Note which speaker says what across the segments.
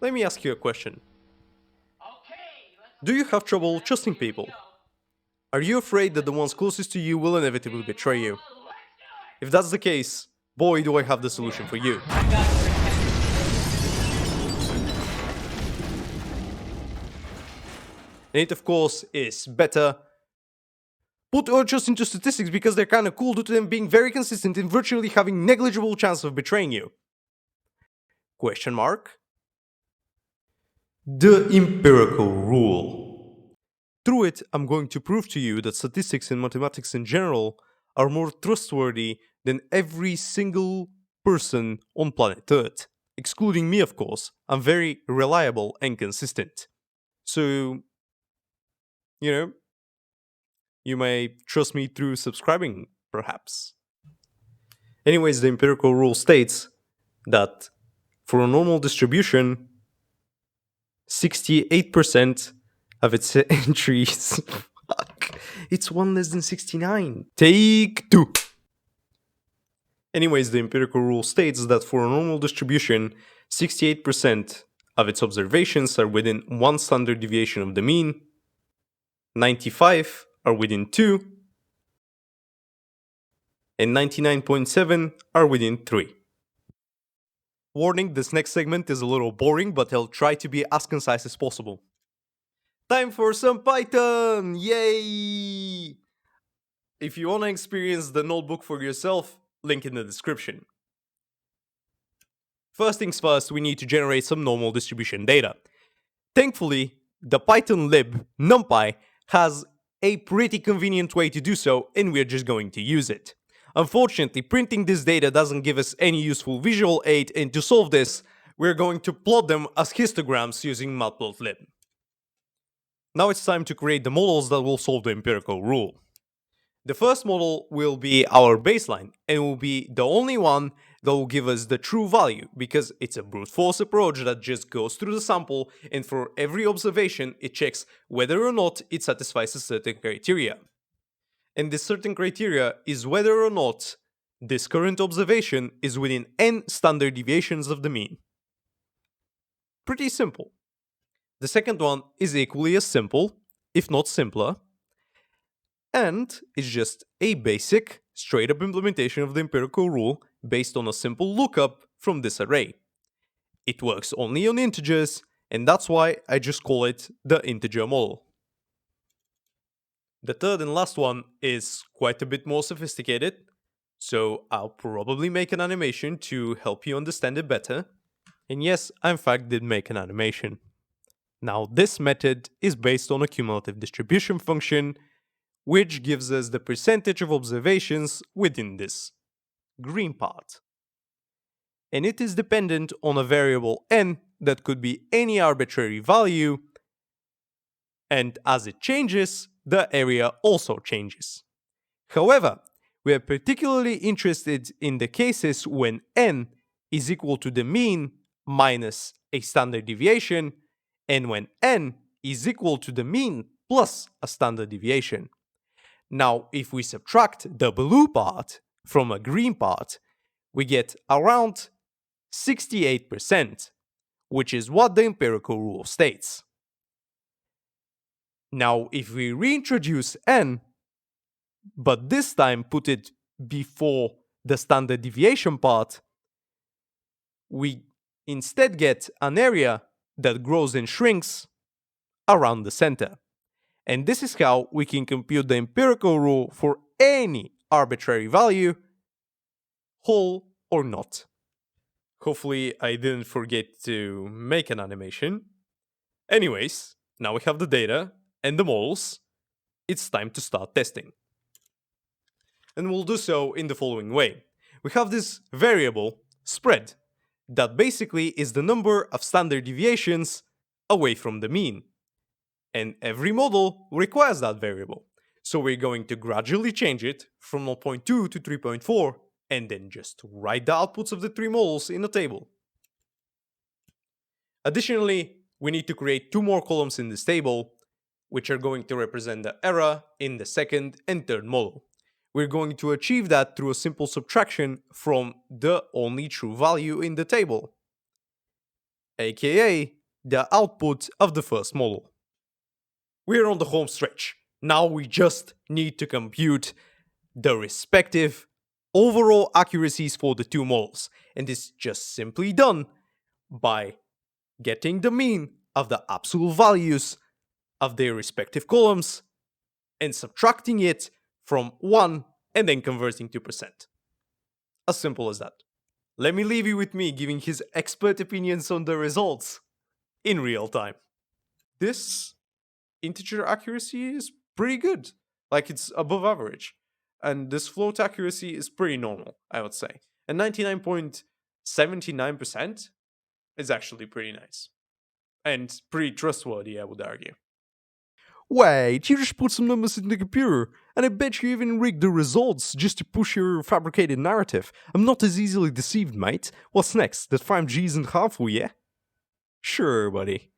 Speaker 1: Let me ask you a question. Do you have trouble trusting people? Are you afraid that the ones closest to you will inevitably betray you? If that's the case, boy do I have the solution for you. And it of course is better. Put your trust into statistics because they're kinda cool due to them being very consistent and virtually having negligible chance of betraying you. Question mark? The empirical rule. Through it, I'm going to prove to you that statistics and mathematics in general are more trustworthy than every single person on planet Earth. Excluding me, of course. I'm very reliable and consistent. So, you know, you may trust me through subscribing, perhaps. Anyways, the empirical rule states that for a normal distribution, 68% of its entries. Fuck. It's one less than 69. Take two. Anyways, the empirical rule states that for a normal distribution, 68% of its observations are within one standard deviation of the mean, 95 are within 2, and 99.7 are within 3. Warning, this next segment is a little boring, but I'll try to be as concise as possible. Time for some Python! Yay! If you want to experience the notebook for yourself, link in the description. First things first, we need to generate some normal distribution data. Thankfully, the Python lib numpy has a pretty convenient way to do so, and we're just going to use it. Unfortunately, printing this data doesn't give us any useful visual aid, and to solve this, we're going to plot them as histograms using matplotlib. Now it's time to create the models that will solve the empirical rule. The first model will be our baseline, and will be the only one that will give us the true value, because it's a brute force approach that just goes through the sample, and for every observation it checks whether or not it satisfies a certain criteria. And this certain criteria is whether or not this current observation is within n standard deviations of the mean. Pretty simple. The second one is equally as simple, if not simpler, and it's just a basic, straight-up implementation of the empirical rule based on a simple lookup from this array. It works only on integers, and that's why I just call it the integer model. The third and last one is quite a bit more sophisticated, so I'll probably make an animation to help you understand it better. And yes, I in fact did make an animation. Now this method is based on a cumulative distribution function, which gives us the percentage of observations within this green part. And it is dependent on a variable n that could be any arbitrary value, and as it changes, the area also changes. However, we are particularly interested in the cases when n is equal to the mean minus a standard deviation, and when n is equal to the mean plus a standard deviation. Now, if we subtract the blue part from a green part, we get around 68%, which is what the empirical rule states. Now, if we reintroduce n, but this time put it before the standard deviation part, we instead get an area that grows and shrinks around the center. And this is how we can compute the empirical rule for any arbitrary value, whole or not. Hopefully I didn't forget to make an animation. Anyways, now we have the data and the models. It's time to start testing. And we'll do so in the following way. We have this variable, spread, that basically is the number of standard deviations away from the mean. And every model requires that variable. So we're going to gradually change it from 0.2 to 3.4, and then just write the outputs of the three models in a table. Additionally, we need to create two more columns in this table, which are going to represent the error in the second and third model. We're going to achieve that through a simple subtraction from the only true value in the table. aka the output of the first model. We're on the home stretch. Now we just need to compute the respective overall accuracies for the two models. And this is just simply done by getting the mean of the absolute values of their respective columns and subtracting it from 1 and then converting to percent. As simple as that. Let me leave you with me giving his expert opinions on the results in real time. This integer accuracy is pretty good. Like it's above average. And this float accuracy is pretty normal, I would say. And 99.79% is actually pretty nice. And pretty trustworthy, I would argue. Wait, you just put some numbers in the computer, and I bet you even rigged the results just to push your fabricated narrative. I'm not as easily deceived, mate. What's next? That 5G isn't harmful, yeah? Sure, buddy.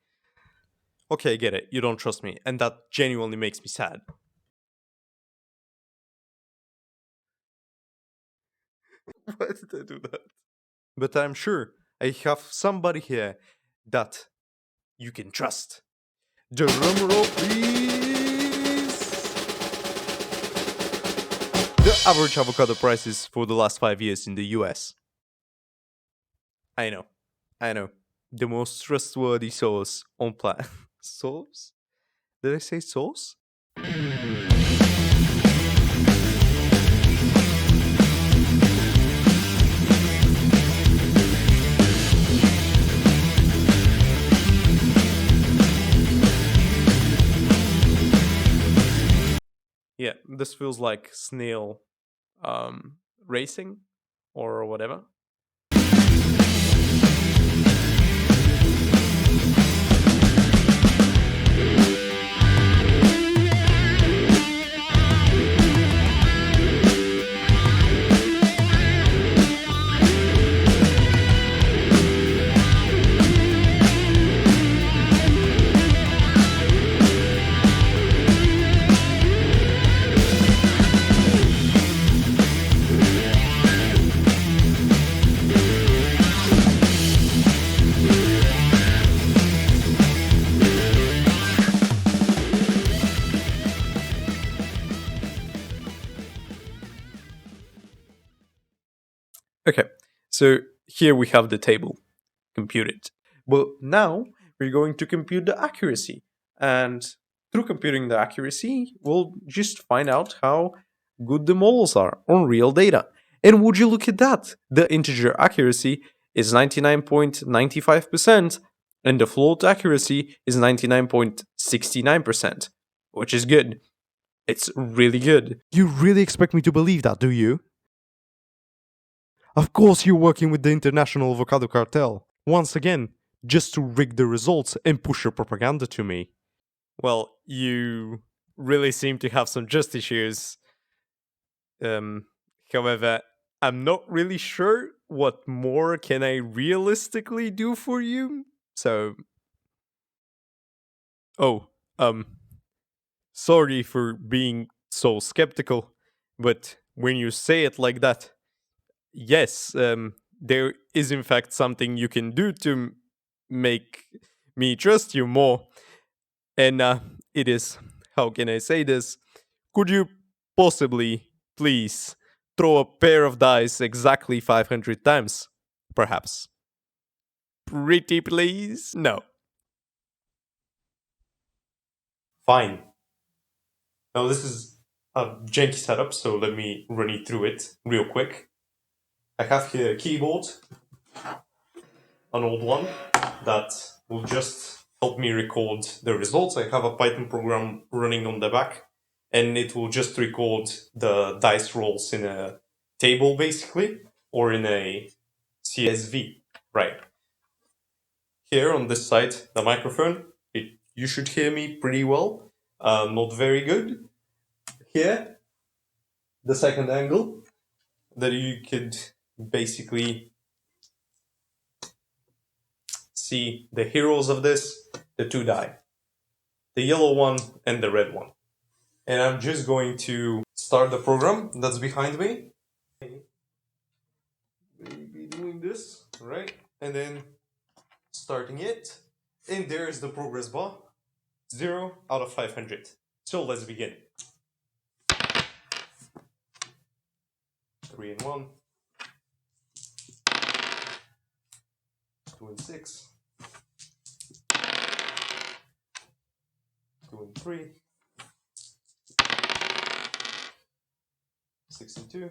Speaker 1: Okay, I get it. You don't trust me, and that genuinely makes me sad. Why did I do that? But I'm sure I have somebody here that you can trust. Drum roll, please. The average avocado prices for the last 5 years in the US. I know. The most trustworthy source on planet. Source? Did I say source? Yeah, this feels like snail racing or whatever. Okay, so here we have the table computed. But now we're going to compute the accuracy. And through computing the accuracy, we'll just find out how good the models are on real data. And would you look at that? The integer accuracy is 99.95%, and the float accuracy is 99.69%, which is good. It's really good. You really expect me to believe that, do you? Of course you're working with the international avocado cartel. Once again, just to rig the results and push your propaganda to me. Well, you really seem to have some trust issues. However, I'm not really sure what more can I realistically do for you. So, oh, sorry for being so skeptical, but when you say it like that, yes, there is in fact something you can do to make me trust you more. And it is, how can I say this? Could you possibly, please, throw a pair of dice exactly 500 times? Perhaps. Pretty please? No. Fine. Now, this is a janky setup, so let me run you through it real quick. I have here a keyboard, an old one, that will just help me record the results. I have a Python program running on the back, and it will just record the dice rolls in a table, basically, or in a CSV, right? Here on this side, the microphone, you should hear me pretty well. Not very good. Here, the second angle, that you could basically see the heroes of this, the two die. The yellow one and the red one. And I'm just going to start the program that's behind me. Maybe doing this, right? And then starting it, and there's the progress bar, 0 out of 500. So let's begin. 3 and 1, 2 and 6, 2 and 3, 6 and 2,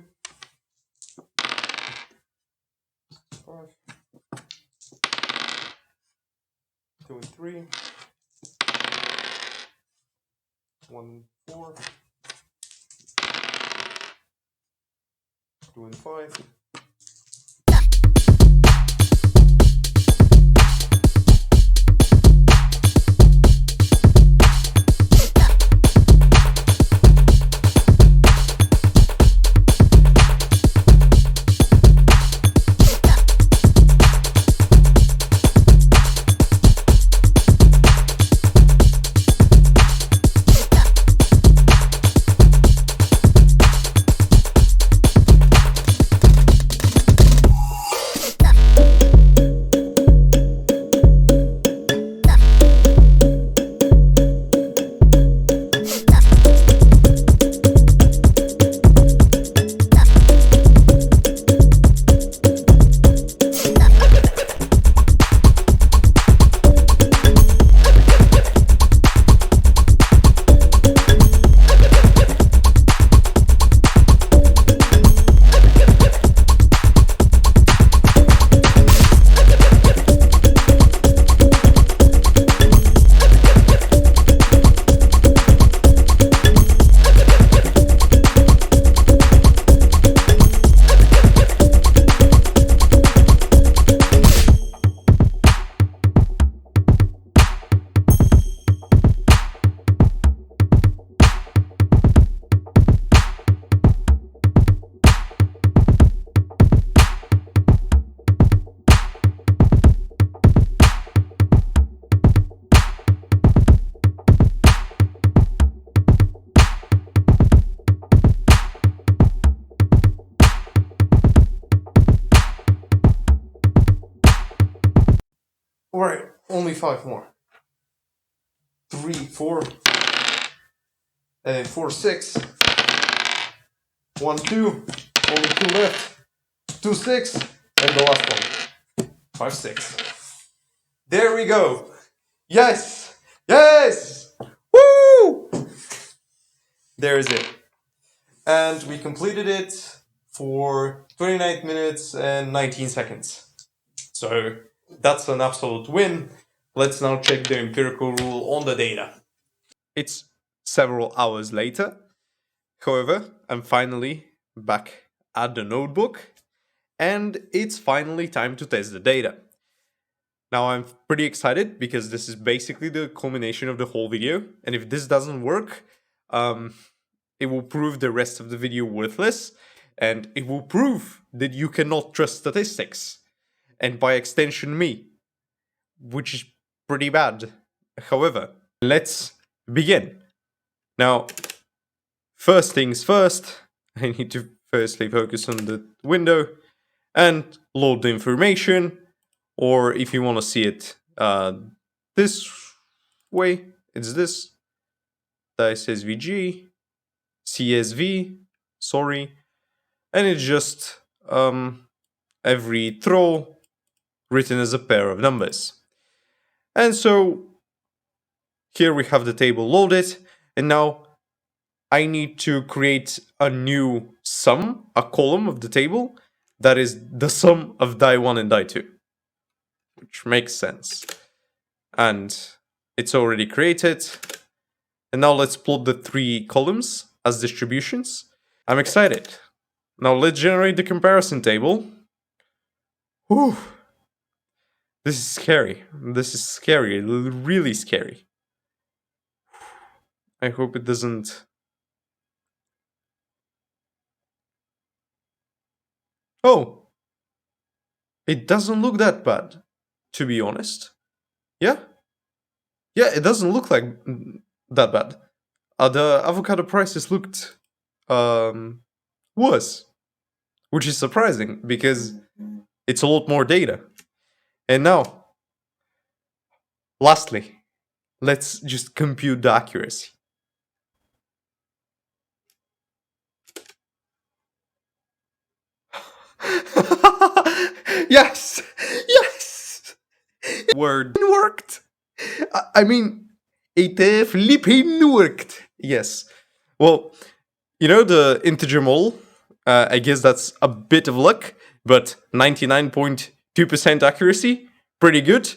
Speaker 1: 5, 2 and 3, 1 and 4, 2 and 5. Alright, only 5 more. 3, 4, and then 4, 6, 1, 2, only 2 left, 2, 6, and the last one, 5, 6. There we go. Yes! Yes! Woo! There is it. And we completed it for 29 minutes and 19 seconds. So that's an absolute win. Let's now check the empirical rule on the data. It's several hours later. However, I'm finally back at the notebook, and it's finally time to test the data. Now I'm pretty excited because this is basically the culmination of the whole video, and if this doesn't work, it will prove the rest of the video worthless, and it will prove that you cannot trust statistics, and by extension me, which is pretty bad. However, let's begin. Now, first things first, I need to firstly focus on the window and load the information, or if you want to see it this way, it's this, dice SVG, CSV, sorry, and it's just every throw written as a pair of numbers. And so here we have the table loaded, and now I need to create a new sum, a column of the table that is the sum of die 1 and die 2, which makes sense. And it's already created. And now let's plot the 3 columns as distributions. I'm excited. Now let's generate the comparison table. Whew. This is scary. This is scary, really scary. I hope it doesn't... Oh! It doesn't look that bad, to be honest. Yeah? Yeah, it doesn't look like that bad. The avocado prices looked worse, which is surprising because it's a lot more data. And now Lastly, let's just compute the accuracy. Yes! Yes! Word worked! I mean, it flipping worked! Yes. Well, you know the integer mole? I guess that's a bit of luck, but 99.2% accuracy, pretty good.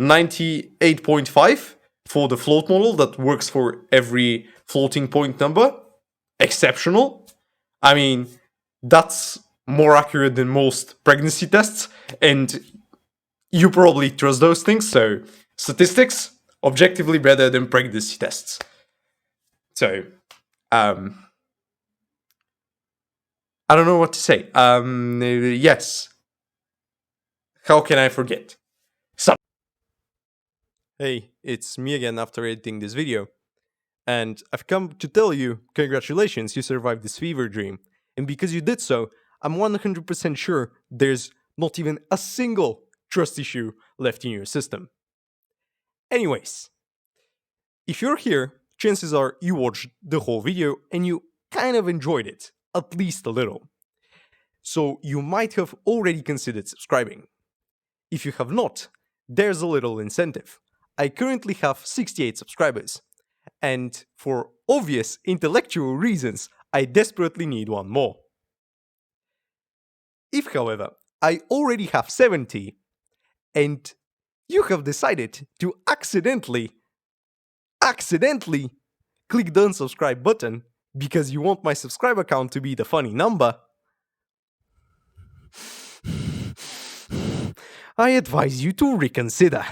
Speaker 1: 98.5 for the float model that works for every floating point number, exceptional. I mean, that's more accurate than most pregnancy tests, and you probably trust those things, so statistics, objectively better than pregnancy tests. So, I don't know what to say. Yes. How can I forget? So, hey, it's me again after editing this video. And I've come to tell you, congratulations, you survived this fever dream. And because you did so, I'm 100% sure there's not even a single trust issue left in your system. Anyways, if you're here, chances are you watched the whole video and you kind of enjoyed it, at least a little. So you might have already considered subscribing. If you have not, there's a little incentive. I currently have 68 subscribers, and for obvious intellectual reasons, I desperately need one more. If, however, I already have 70, and you have decided to accidentally click the unsubscribe button because you want my subscriber count to be the funny number, I advise you to reconsider.